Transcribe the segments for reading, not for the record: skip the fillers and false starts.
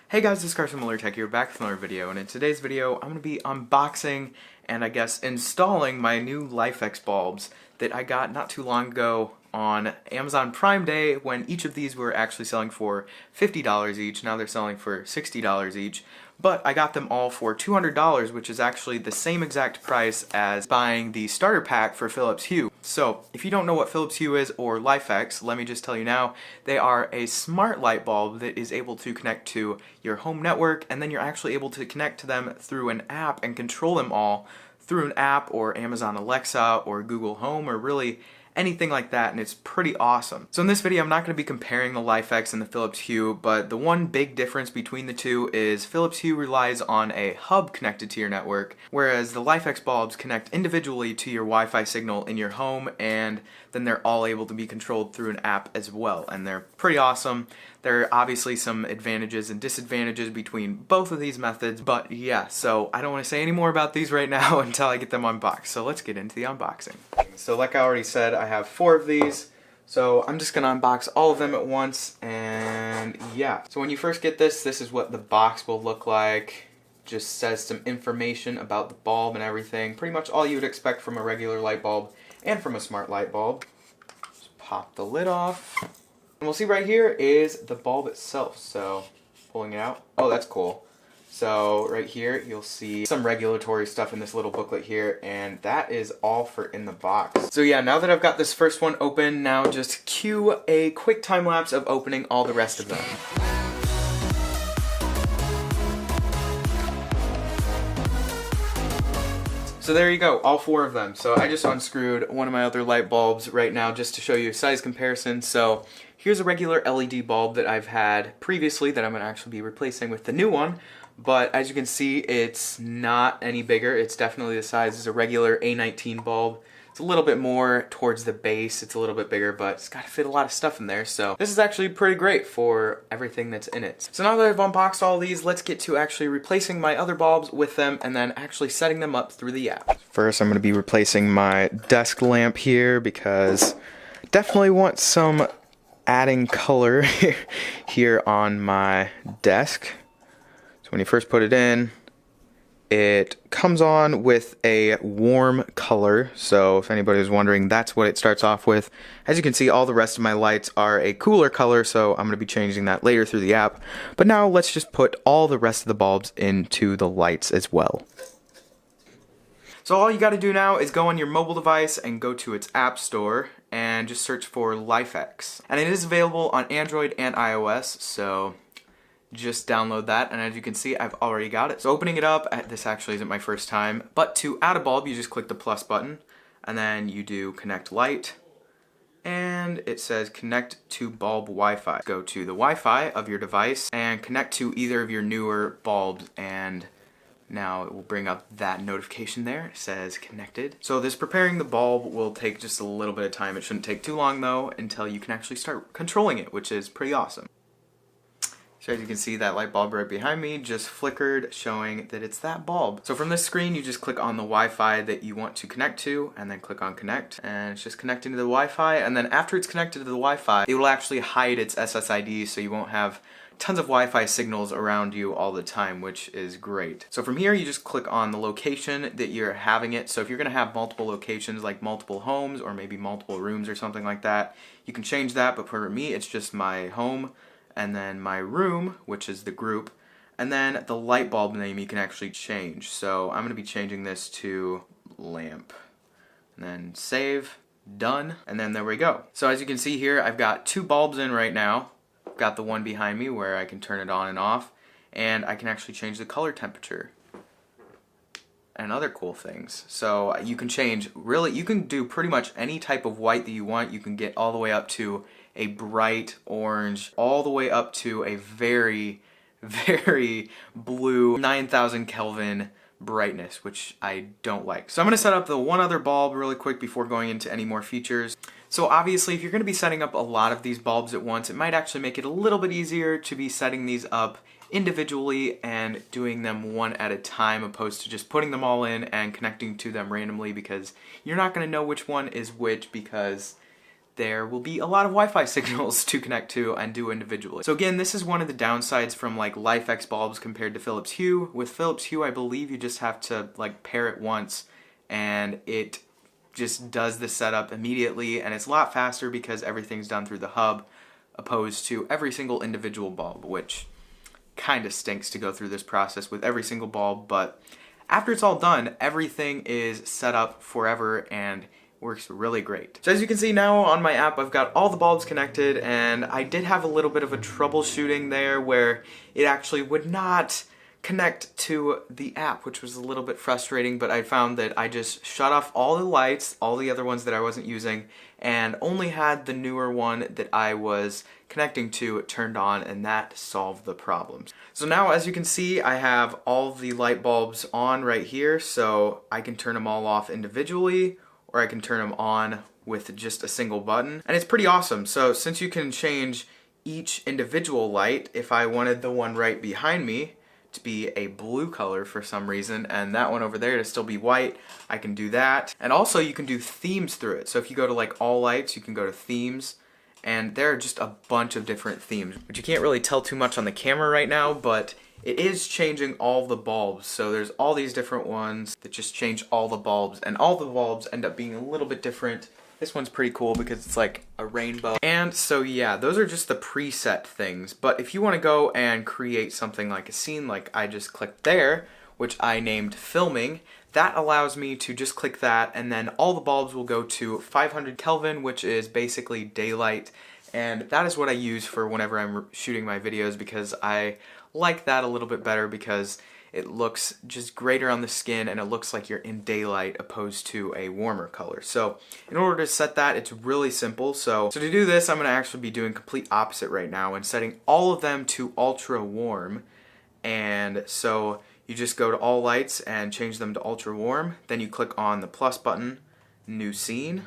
Hey guys, this is Carson here, back with another video, and in today's video I'm going to be unboxing and I guess installing my new LIFX bulbs that I got not too long ago on Amazon Prime Day when each of these were actually selling for $50 each. Now they're selling for $60 each, but I got them all for $200, which is actually the same exact price as buying the starter pack for Philips Hue. So if you don't know what Philips Hue is or LIFX, let me just tell you now, they are a smart light bulb that is able to connect to your home network, and then you're actually able to connect to them through an app and control them all through an app or Amazon Alexa or Google Home or really anything like that, and it's pretty awesome. So in this video I'm not going to be comparing the LIFX and the Philips Hue, but the one big difference between the two is Philips Hue relies on a hub connected to your network, whereas the LIFX bulbs connect individually to your Wi-Fi signal in your home, and then they're all able to be controlled through an app as well, and they're pretty awesome. There are obviously some advantages and disadvantages between both of these methods, but yeah, so I don't want to say any more about these right now until I get them unboxed. So let's get into the unboxing. So like I already said, I have 4 of these, so I'm just gonna unbox all of them at once, and yeah. So when you first get this is what the box will look like. Just says some information about the bulb and everything. Pretty much all you would expect from a regular light bulb and from a smart light bulb. Just pop the lid off. And we'll see right here is the bulb itself. So pulling it out. Oh, that's cool. So right here you'll see some regulatory stuff in this little booklet here, and that is all for in the box. So yeah, now that I've got this first one open, now just cue a quick time lapse of opening all the rest of them. So there you go, all 4 of them. So I just unscrewed one of my other light bulbs right now just to show you a size comparison. So here's a regular LED bulb that I've had previously that I'm going to actually be replacing with the new one. But as you can see, it's not any bigger. It's definitely the size as a regular A19 bulb. It's a little bit more towards the base. It's a little bit bigger, but it's got to fit a lot of stuff in there. So this is actually pretty great for everything that's in it. So now that I've unboxed all these, let's get to actually replacing my other bulbs with them and then actually setting them up through the app. First, I'm going to be replacing my desk lamp here because I definitely want some adding color here on my desk. So when you first put it in, it comes on with a warm color, so if anybody is wondering, that's what it starts off with. As you can see, all the rest of my lights are a cooler color, so I'm going to be changing that later through the app. But now let's just put all the rest of the bulbs into the lights as well. So all you got to do now is go on your mobile device and go to its app store and just search for LIFX. And it is available on Android and iOS, so just download that, and as you can see, I've already got it. So opening it up, this actually isn't my first time, but to add a bulb, you just click the plus button, and then you do connect light, and it says connect to bulb Wi-Fi. Go to the Wi-Fi of your device and connect to either of your newer bulbs, and now it will bring up that notification there. It says connected. So this preparing the bulb will take just a little bit of time. It shouldn't take too long though until you can actually start controlling it, which is pretty awesome. So as you can see, that light bulb right behind me just flickered, showing that it's that bulb. So from this screen, you just click on the Wi-Fi that you want to connect to, and then click on connect, and it's just connecting to the Wi-Fi, and then after it's connected to the Wi-Fi, it will actually hide its SSID, so you won't have tons of Wi-Fi signals around you all the time, which is great. So from here, you just click on the location that you're having it. So if you're gonna have multiple locations, like multiple homes, or maybe multiple rooms or something like that, you can change that, but for me, it's just my home, and then my room, which is the group, and then the light bulb name you can actually change. So I'm going to be changing this to lamp, and then save, done, and then there we go. So as you can see here, I've got 2 bulbs in right now. I've got the one behind me where I can turn it on and off, and I can actually change the color temperature and other cool things. So you can change, really, you can do pretty much any type of white that you want. You can get all the way up to a bright orange, all the way up to a very, very blue 9,000 Kelvin brightness, which I don't like. So I'm gonna set up the one other bulb really quick before going into any more features. So obviously, if you're gonna be setting up a lot of these bulbs at once, it might actually make it a little bit easier to be setting these up individually and doing them one at a time, opposed to just putting them all in and connecting to them randomly, because you're not gonna know which one is which, because there will be a lot of Wi-Fi signals to connect to and do individually. So again, this is one of the downsides from like LIFX bulbs compared to Philips Hue. With Philips Hue, I believe you just have to like pair it once and it just does the setup immediately, and it's a lot faster because everything's done through the hub opposed to every single individual bulb, which kind of stinks to go through this process with every single bulb, but after it's all done, everything is set up forever and works really great. So as you can see now on my app, I've got all the bulbs connected, and I did have a little bit of a troubleshooting there where it actually would not connect to the app, which was a little bit frustrating, but I found that I just shut off all the lights, all the other ones that I wasn't using, and only had the newer one that I was connecting to turned on, and that solved the problems. So now, as you can see, I have all the light bulbs on right here, so I can turn them all off individually, or I can turn them on with just a single button. And it's pretty awesome. So since you can change each individual light, if I wanted the one right behind me to be a blue color for some reason, and that one over there to still be white, I can do that. And also you can do themes through it. So if you go to like all lights, you can go to themes, and there are just a bunch of different themes, which you can't really tell too much on the camera right now, but it is changing all the bulbs. So there's all these different ones that just change all the bulbs, and all the bulbs end up being a little bit different. This one's pretty cool because it's like a rainbow. And so yeah, those are just the preset things. But if you want to go and create something like a scene like I just clicked there, which I named filming, that allows me to just click that, and then all the bulbs will go to 500 Kelvin, which is basically daylight. And that is what I use for whenever I'm shooting my videos, because I like that a little bit better because it looks just greater on the skin and it looks like you're in daylight opposed to a warmer color. So in order to set that, it's really simple. So to do this, I'm going to actually be doing complete opposite right now and setting all of them to ultra warm. And so you just go to all lights and change them to ultra warm. Then you click on the plus button, new scene,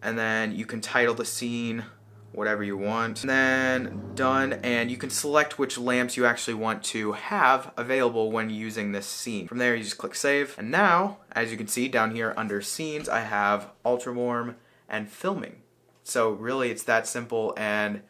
and then you can title the scene whatever you want, and then done, and you can select which lamps you actually want to have available when using this scene. From there you just click save, and now as you can see down here under scenes I have ultra warm and filming. So really it's that simple, and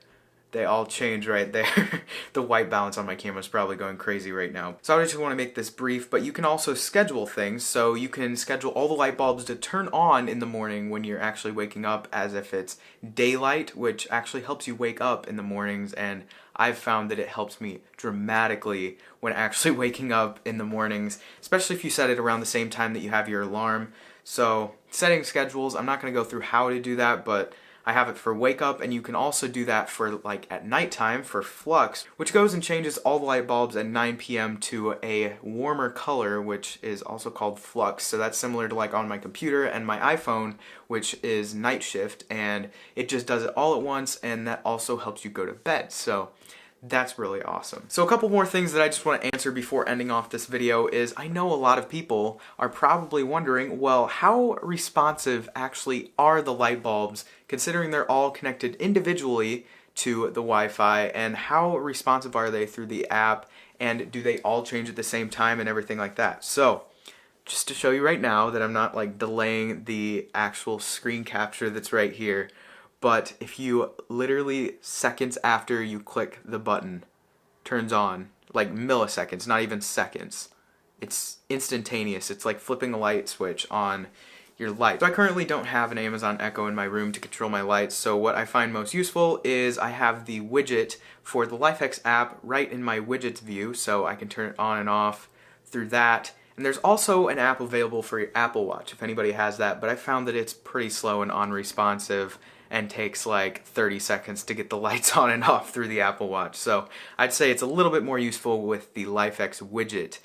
they all change right there. The white balance on my camera is probably going crazy right now. So I just want to make this brief, but you can also schedule things. So you can schedule all the light bulbs to turn on in the morning when you're actually waking up as if it's daylight, which actually helps you wake up in the mornings, and I've found that it helps me dramatically when actually waking up in the mornings, especially if you set it around the same time that you have your alarm. So setting schedules, I'm not going to go through how to do that, but I have it for wake up, and you can also do that for like at nighttime for flux, which goes and changes all the light bulbs at 9 p.m. to a warmer color, which is also called flux. So that's similar to like on my computer and my iPhone, which is night shift, and it just does it all at once, and that also helps you go to bed. So that's really awesome. So a couple more things that I just want to answer before ending off this video is, I know a lot of people are probably wondering, well, how responsive actually are the light bulbs considering they're all connected individually to the Wi-Fi, and how responsive are they through the app, and do they all change at the same time and everything like that. So just to show you right now that I'm not like delaying the actual screen capture that's right here, but if you literally seconds after you click the button turns on, like milliseconds, not even seconds, it's instantaneous. It's like flipping a light switch on your light. So I currently don't have an Amazon Echo in my room to control my lights, so what I find most useful is I have the widget for the LIFX app right in my widgets view, so I can turn it on and off through that. And there's also an app available for your Apple Watch if anybody has that, but I found that it's pretty slow and unresponsive and takes like 30 seconds to get the lights on and off through the Apple Watch. So I'd say it's a little bit more useful with the LIFX widget,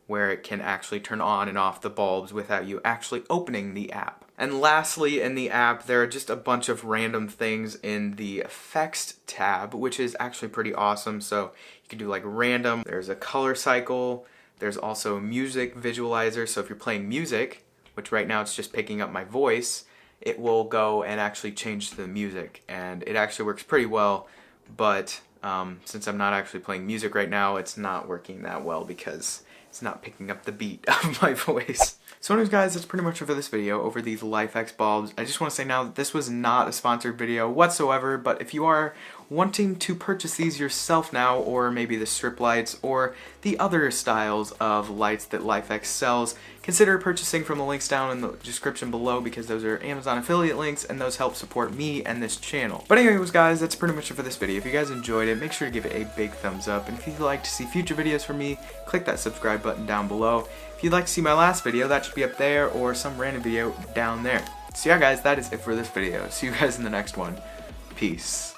where it can actually turn on and off the bulbs without you actually opening the app. And lastly, in the app, there are just a bunch of random things in the effects tab, which is actually pretty awesome. So you can do like random, there's a color cycle, there's also a music visualizer. So if you're playing music, which right now it's just picking up my voice, it will go and actually change the music, and it actually works pretty well, but since I'm not actually playing music right now, it's not working that well because it's not picking up the beat of my voice. So anyways guys, that's pretty much it for this video over these LIFX bulbs. I just want to say now that this was not a sponsored video whatsoever, but if you are wanting to purchase these yourself now, or maybe the strip lights or the other styles of lights that LIFX sells, consider purchasing from the links down in the description below, because those are Amazon affiliate links and those help support me and this channel. But anyways guys, that's pretty much it for this video. If you guys enjoyed it, make sure to give it a big thumbs up, and if you'd like to see future videos from me, click that subscribe button down below. If you'd like to see my last video, that should be up there, or some random video down there. So yeah guys, that is it for this video. See you guys in the next one. Peace.